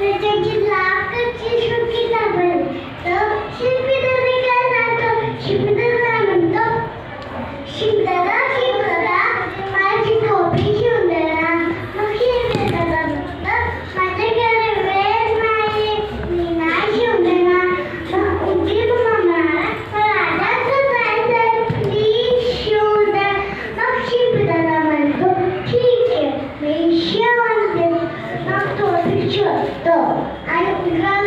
त्याची लाकडची सुकी दाबली तर शिंपीदाराने काय सांगतो शिंपीदार म्हणतो शिंपीदारा माझी टोपी शिवून दे ना मग शिंपीदार म्हणतो माझ्याकडे वेळ नाही मी नाही शिवून देणार मग उठी मम्मा म्हणाला राजाचं जायचंय प्लीज शिवून दे मग शिंपीदार म्हणतो ठीक आहे मी शिवून दे मग टोपी शिवतो आणि उठला